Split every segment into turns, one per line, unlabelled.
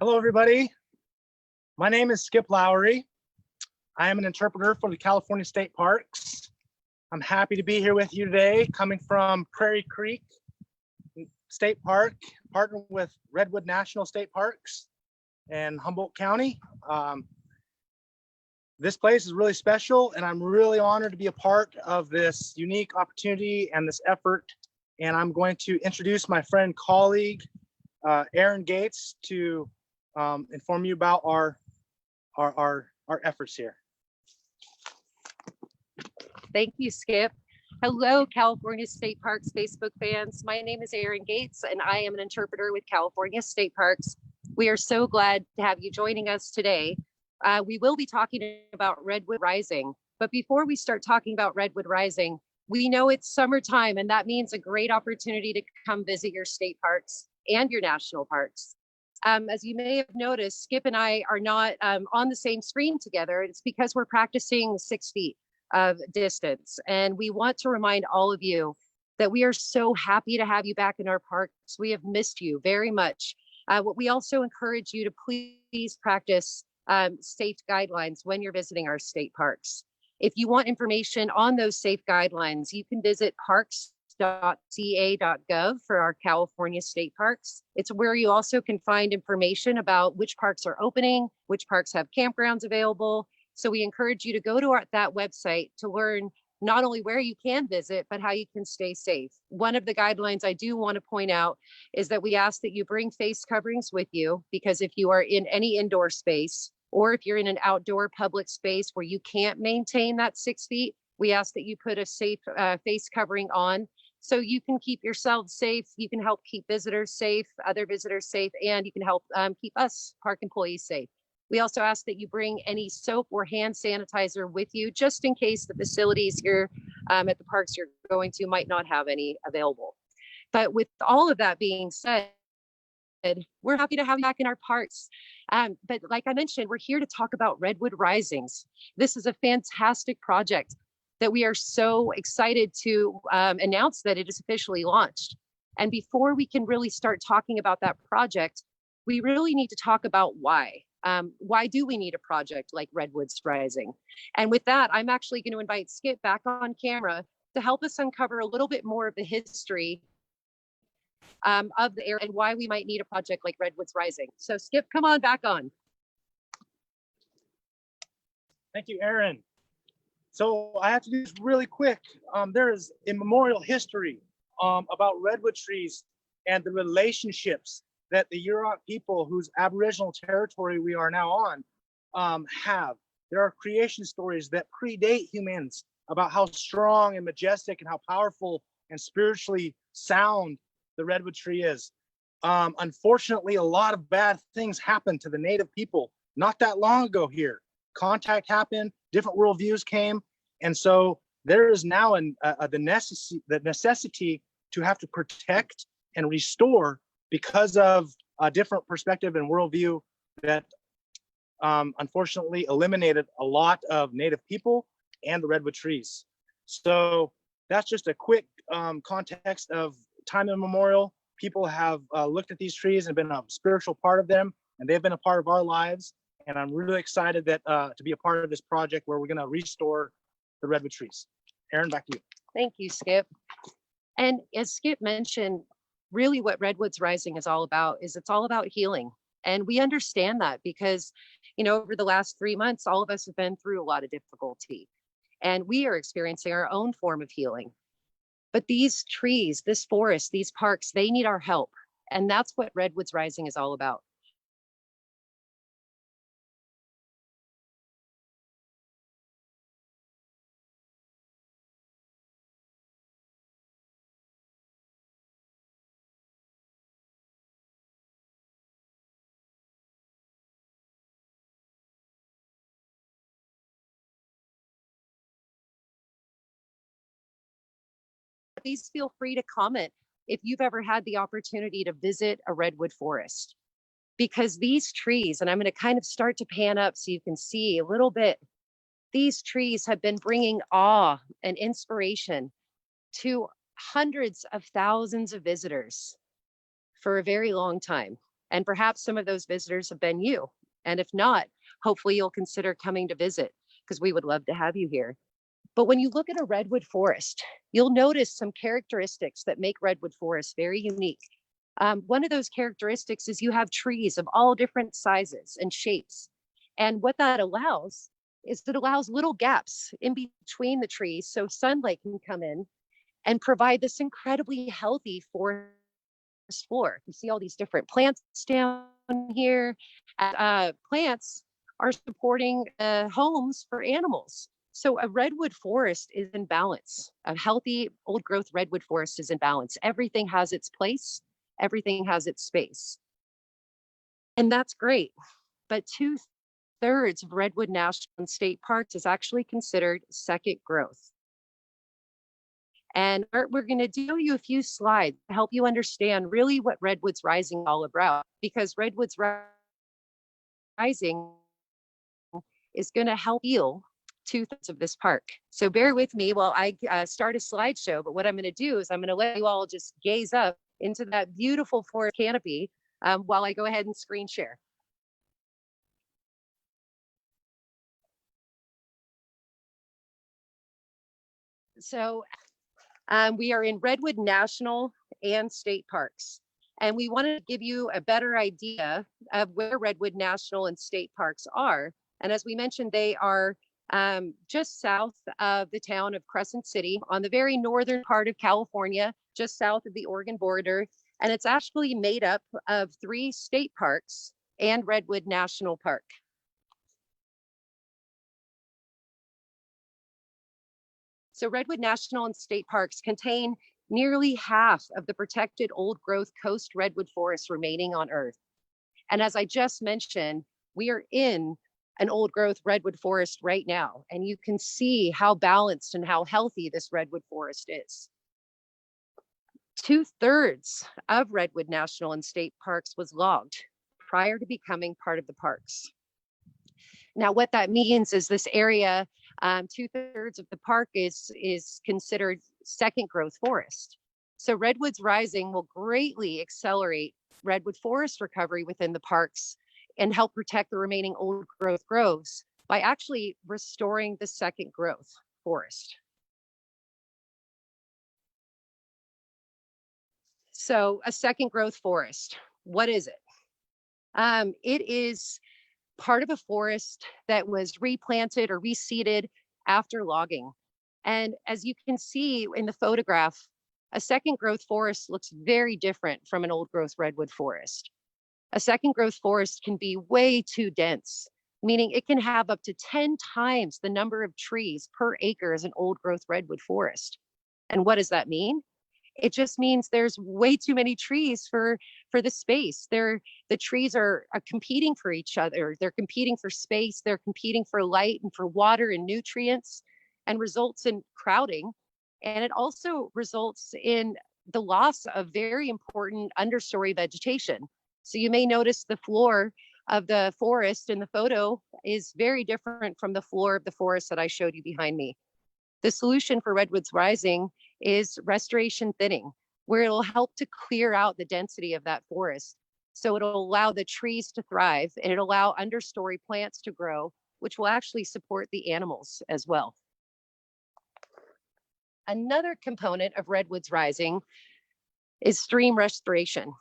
Hello, everybody. My name is Skip Lowry. I am an interpreter for the California State Parks. I'm happy to be here with you today, coming from Prairie Creek State Park, partnered with Redwood National State Parks in Humboldt County. This place is really special, and I'm really honored to be a part of this unique opportunity and this effort. And I'm going to introduce my friend, colleague, Aaron Gates, to inform you about our efforts here.
Thank you, Skip. Hello, California State Parks Facebook fans. My name is Aaron Gates, and I am an interpreter with California State Parks. We are so glad to have you joining us today. We will be talking about Redwood Rising, but before we start talking about Redwood Rising, we know it's summertime, and that means a great opportunity to come visit your state parks and your national parks. As you may have noticed, Skip and I are not on the same screen together. It's because we're practicing 6 feet of distance. And we want to remind all of you that we are so happy to have you back in our parks. We have missed you very much. What we also encourage you to please practice safe guidelines when you're visiting our state parks. If you want information on those safe guidelines, you can visit parks.ca.gov for our California state parks. It's where you also can find information about which parks are opening, which parks have campgrounds available. So we encourage you to go to that website to learn not only where you can visit, but how you can stay safe. One of the guidelines I do want to point out is that we ask that you bring face coverings with you, because if you are in any indoor space, or if you're in an outdoor public space where you can't maintain that 6 feet, we ask that you put a safe face covering on so you can keep yourselves safe, you can help keep visitors safe, other visitors safe, and you can help keep us park employees safe. We also ask that you bring any soap or hand sanitizer with you, just in case the facilities here at the parks you're going to might not have any available. But with all of that being said, we're happy to have you back in our parks. But like I mentioned, we're here to talk about Redwood Risings. This is a fantastic project that we are so excited to announce that it is officially launched. And before we can really start talking about that project, we really need to talk about why. Why do we need a project like Redwoods Rising? And with that, I'm actually going to invite Skip back on camera to help us uncover a little bit more of the history of the area and why we might need a project like Redwoods Rising. So Skip, come on back on.
Thank you, Aaron. So I have to do this really quick. There is immemorial history about redwood trees and the relationships that the Yurok people, whose Aboriginal territory we are now on, have. There are creation stories that predate humans about how strong and majestic and how powerful and spiritually sound the redwood tree is. Unfortunately, a lot of bad things happened to the native people not that long ago here. Contact happened, different worldviews came, and so there is now the necessity to have to protect and restore because of a different perspective and worldview that unfortunately eliminated a lot of native people and the redwood trees. So that's just a quick context of time immemorial. People have looked at these trees and been a spiritual part of them, and they've been a part of our lives. And I'm really excited that to be a part of this project where we're going to restore the redwood trees. Aaron, back to you.
Thank you, Skip. And as Skip mentioned, really what Redwoods Rising is all about is it's all about healing. And we understand that because, you know, over the last 3 months, all of us have been through a lot of difficulty, and we are experiencing our own form of healing. But these trees, this forest, these parks, they need our help. And that's what Redwoods Rising is all about. Please feel free to comment if you've ever had the opportunity to visit a redwood forest, because these trees, and I'm going to kind of start to pan up so you can see a little bit, these trees have been bringing awe and inspiration to hundreds of thousands of visitors for a very long time. And perhaps some of those visitors have been you. And if not, hopefully you'll consider coming to visit because we would love to have you here. But when you look at a redwood forest, you'll notice some characteristics that make redwood forests very unique. One of those characteristics is you have trees of all different sizes and shapes. And what that allows is it allows little gaps in between the trees so sunlight can come in and provide this incredibly healthy forest floor. You see all these different plants down here. Plants are supporting homes for animals. So a redwood forest is in balance. A healthy old growth redwood forest is in balance. Everything has its place. Everything has its space. And that's great. But 2/3 of Redwood National and State Parks is actually considered second growth. And we're going to show you a few slides to help you understand really what Redwoods Rising is all about, because Redwoods Rising is going to help heal 2/3 of this park. So bear with me while I start a slideshow. But what I'm going to do is I'm going to let you all just gaze up into that beautiful forest canopy while I go ahead and screen share. So we are in Redwood National and State Parks. And we want to give you a better idea of where Redwood National and State Parks are. And as we mentioned, they are just south of the town of Crescent City on the very northern part of California, just south of the Oregon border. And it's actually made up of 3 state parks and Redwood National Park. So Redwood National and State Parks contain nearly half of the protected old growth coast redwood forests remaining on Earth. And as I just mentioned, we are in an old growth redwood forest right now, and you can see how balanced and how healthy this redwood forest is. 2/3 of Redwood National and State Parks was logged prior to becoming part of the parks. Now, what that means is this area, 2/3 of the park is considered second growth forest. So Redwoods Rising will greatly accelerate redwood forest recovery within the parks and help protect the remaining old growth groves by actually restoring the second growth forest. So a second growth forest, what is it? It is part of a forest that was replanted or reseeded after logging. And as you can see in the photograph, a second growth forest looks very different from an old growth redwood forest. A second growth forest can be way too dense, meaning it can have up to 10 times the number of trees per acre as an old growth redwood forest. And what does that mean? It just means there's way too many trees for the space. The trees are competing for each other. They're competing for space. They're competing for light and for water and nutrients, and results in crowding. And it also results in the loss of very important understory vegetation. So you may notice the floor of the forest in the photo is very different from the floor of the forest that I showed you behind me. The solution for Redwoods Rising is restoration thinning, where it'll help to clear out the density of that forest. So it'll allow the trees to thrive and it'll allow understory plants to grow, which will actually support the animals as well. Another component of Redwoods Rising is stream restoration.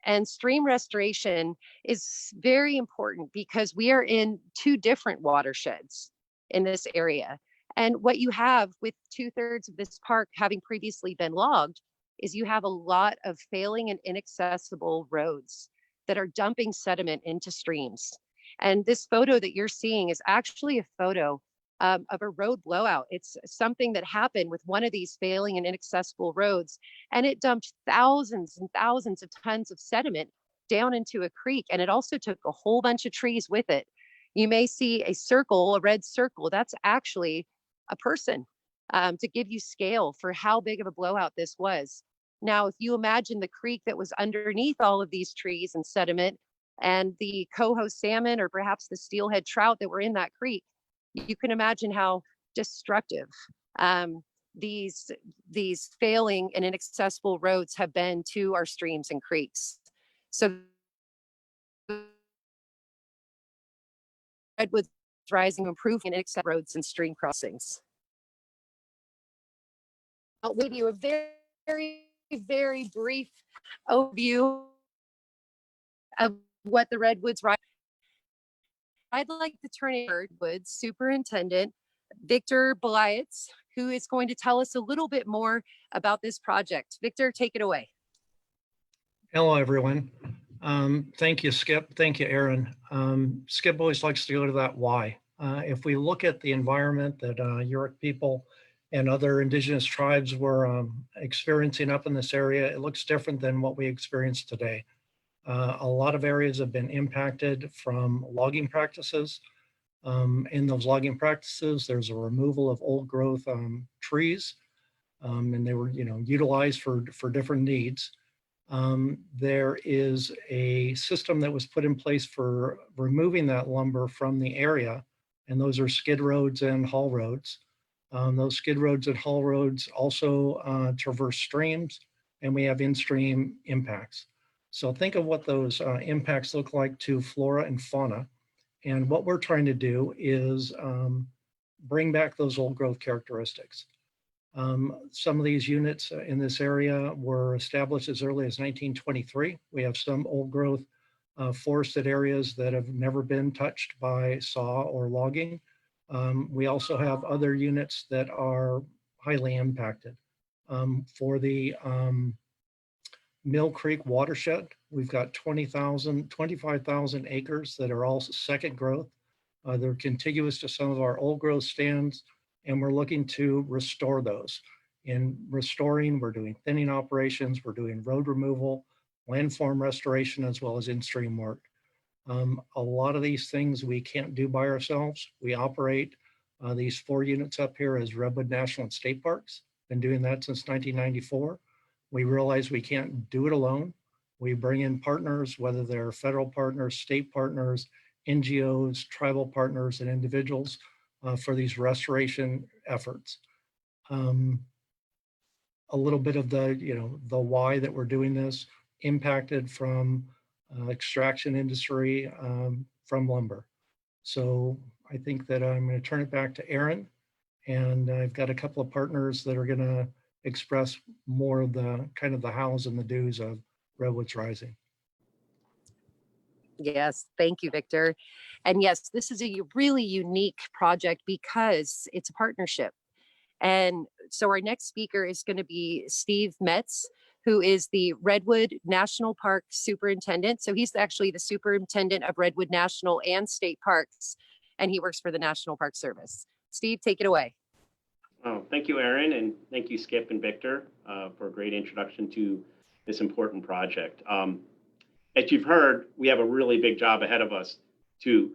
And stream restoration is very important because we are in 2 different watersheds in this area. And what you have with 2/3 of this park having previously been logged is you have a lot of failing and inaccessible roads that are dumping sediment into streams. And this photo that you're seeing is actually a photo of a road blowout. It's something that happened with one of these failing and inaccessible roads, and it dumped thousands and thousands of tons of sediment down into a creek. And it also took a whole bunch of trees with it. You may see a circle, a red circle. That's actually a person, to give you scale for how big of a blowout this was. Now, if you imagine the creek that was underneath all of these trees and sediment and the coho salmon or perhaps the steelhead trout that were in that creek, you can imagine how destructive these failing and inaccessible roads have been to our streams and creeks. So Redwoods Rising, improving and accept roads and stream crossings. I'll give you a very brief overview of what the Redwoods Rising. I'd like to turn it to Redwoods Superintendent Victor Beliatz, who is going to tell us a little bit more about this project. Victor, take it away.
Hello, everyone. Thank you, Skip. Thank you, Aaron. Skip always likes to go to that why. If we look at the environment that Yurok people and other indigenous tribes were experiencing up in this area, it looks different than what we experience today. A lot of areas have been impacted from logging practices. In those logging practices, there's a removal of old growth trees, and they were, utilized for different needs. There is a system that was put in place for removing that lumber from the area, and those are skid roads and haul roads. Those skid roads and haul roads also traverse streams, and we have in-stream impacts. So think of what those impacts look like to flora and fauna. And what we're trying to do is bring back those old growth characteristics. Some of these units in this area were established as early as 1923. We have some old growth forested areas that have never been touched by saw or logging. We also have other units that are highly impacted. For the Mill Creek watershed, we've got 25,000 acres that are all second growth. They're contiguous to some of our old growth stands, and we're looking to restore those. In restoring, we're doing thinning operations, we're doing road removal, landform restoration, as well as in-stream work. A lot of these things we can't do by ourselves. We operate these 4 units up here as Redwood National and State Parks. Been doing that since 1994. We realize we can't do it alone. We bring in partners, whether they're federal partners, state partners, NGOs, tribal partners, and individuals for these restoration efforts. A little bit of the why that we're doing this, impacted from extraction industry from lumber. So I think that I'm going to turn it back to Aaron, and I've got a couple of partners that are going to express more of the kind of the hows and the do's of Redwoods Rising.
Yes, thank you, Victor. And yes, this is a really unique project because it's a partnership. And so our next speaker is going to be Steve Metz, who is the Redwood National Park Superintendent. So he's actually the superintendent of Redwood National and State Parks, and he works for the National Park Service. Steve, take it away.
Oh, thank you, Aaron, and thank you, Skip and Victor, for a great introduction to this important project. As you've heard, we have a really big job ahead of us to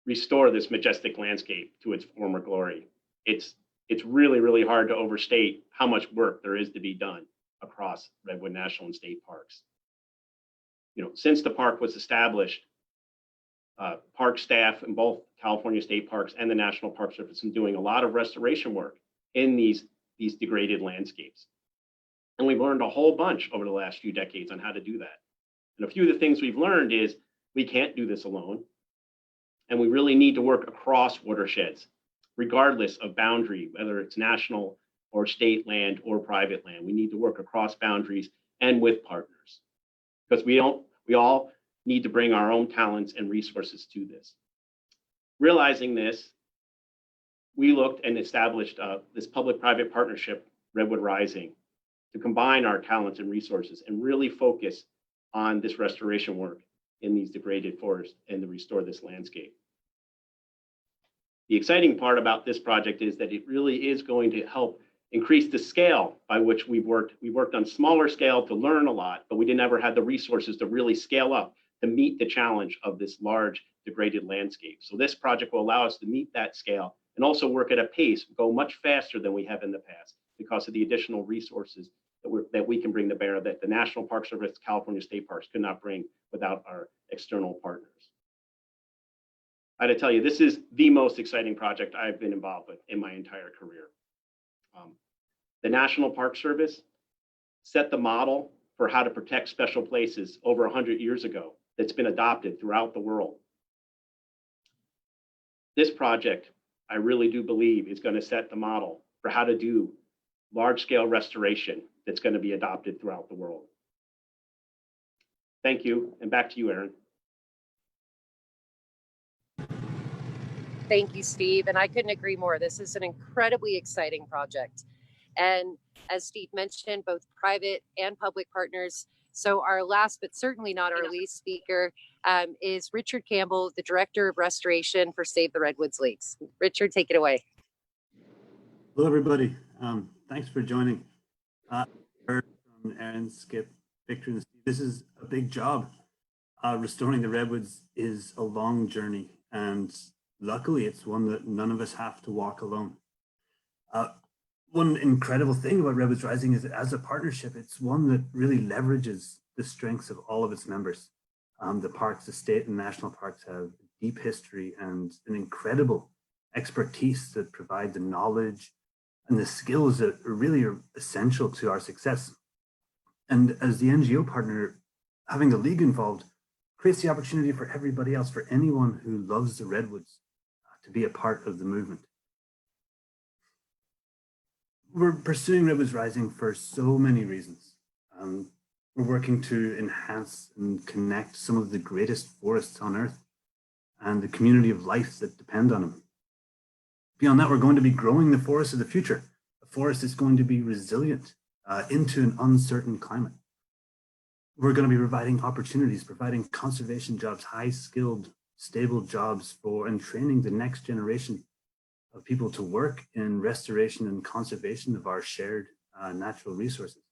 restore this majestic landscape to its former glory. It's really, really hard to overstate how much work there is to be done across Redwood National and State Parks. Since the park was established, park staff in both California State Parks and the National Park Service have been doing a lot of restoration work in these degraded landscapes. And we've learned a whole bunch over the last few decades on how to do that. And a few of the things we've learned is we can't do this alone. And we really need to work across watersheds, regardless of boundary, whether it's national or state land or private land. We need to work across boundaries and with partners, because we all need to bring our own talents and resources to this. Realizing this, we looked and established this public-private partnership, Redwood Rising, to combine our talents and resources and really focus on this restoration work in these degraded forests and to restore this landscape. The exciting part about this project is that it really is going to help increase the scale by which we've worked. We worked on smaller scale to learn a lot, but we never had the resources to really scale up to meet the challenge of this large degraded landscape. So this project will allow us to meet that scale and also work at a pace, go much faster than we have in the past because of the additional resources that we can bring to bear that the National Park Service, California State Parks could not bring without our external partners. I had to tell you, this is the most exciting project I've been involved with in my entire career. The National Park Service set the model for how to protect special places over 100 years ago that's been adopted throughout the world. This project, I really do believe, is going to set the model for how to do large-scale restoration that's going to be adopted throughout the world. Thank you, and back to you, Erin.
Thank you, Steve. And I couldn't agree more. This is an incredibly exciting project. And as Steve mentioned, both private and public partners. So our last, but certainly not our least speaker is Richard Campbell, the Director of Restoration for Save the Redwoods League. Richard, take it away.
Hello, everybody. Thanks for joining. Heard from Erin, Skip, Victor, and Steve. This is a big job. Restoring the redwoods is a long journey, and luckily it's one that none of us have to walk alone. One incredible thing about Redwoods Rising is that as a partnership, it's one that really leverages the strengths of all of its members. The parks, the state and national parks have deep history and an incredible expertise that provide the knowledge and the skills that really are essential to our success. And as the NGO partner, having the league involved creates the opportunity for everybody else, for anyone who loves the redwoods, to be a part of the movement. We're pursuing Redwoods Rising for so many reasons. We're working to enhance and connect some of the greatest forests on Earth and the community of life that depend on them. Beyond that, we're going to be growing the forest of the future. A forest is going to be resilient into an uncertain climate. We're going to be providing opportunities, providing conservation jobs, high-skilled, stable jobs for and training the next generation of people to work in restoration and conservation of our shared natural resources.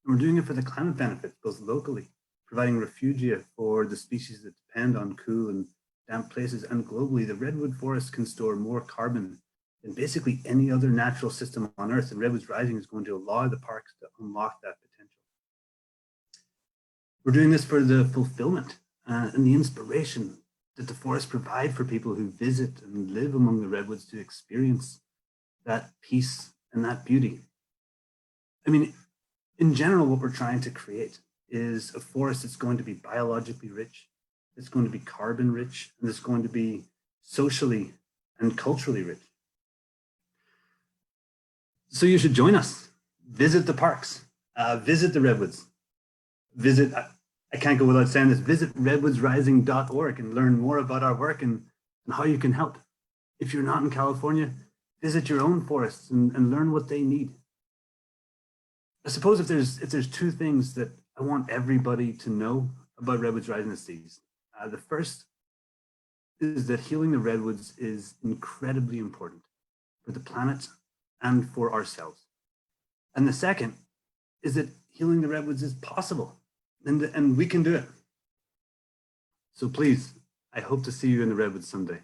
And we're doing it for the climate benefits, both locally, providing refugia for the species that depend on cool and damp places, and globally, the redwood forest can store more carbon than basically any other natural system on Earth, and Redwoods Rising is going to allow the parks to unlock that potential. We're doing this for the fulfillment and the inspiration that the forests provide for people who visit and live among the redwoods to experience that peace and that beauty. I mean, in general, what we're trying to create is a forest that's going to be biologically rich, it's going to be carbon rich, and it's going to be socially and culturally rich. So you should join us. Visit the parks, visit the redwoods, visit, I can't go without saying this, visit redwoodsrising.org and learn more about our work and how you can help. If you're not in California, visit your own forests and learn what they need. I suppose if there's two things that I want everybody to know about Redwoods Rising this season. The first is that healing the redwoods is incredibly important for the planet and for ourselves. And the second is that healing the redwoods is possible, and we can do it. So please, I hope to see you in the redwoods someday.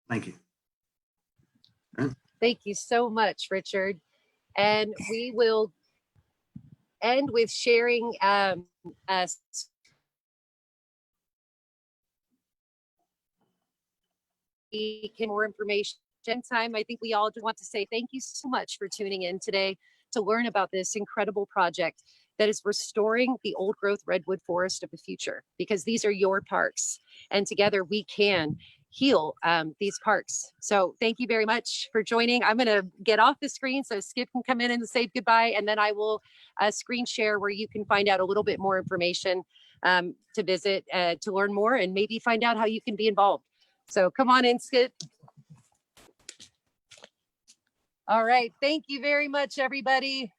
Thank you.
Thank you so much, Richard. And we will end with sharing more information. Time, I think we all just want to say thank you so much for tuning in today to learn about this incredible project that is restoring the old growth redwood forest of the future, because these are your parks and together we can heal these parks. So thank you very much for joining. I'm going to get off the screen so Skip can come in and say goodbye, and then I will screen share where you can find out a little bit more information to visit, to learn more, and maybe find out how you can be involved. So come on in, Skip. All right. Thank you very much, everybody.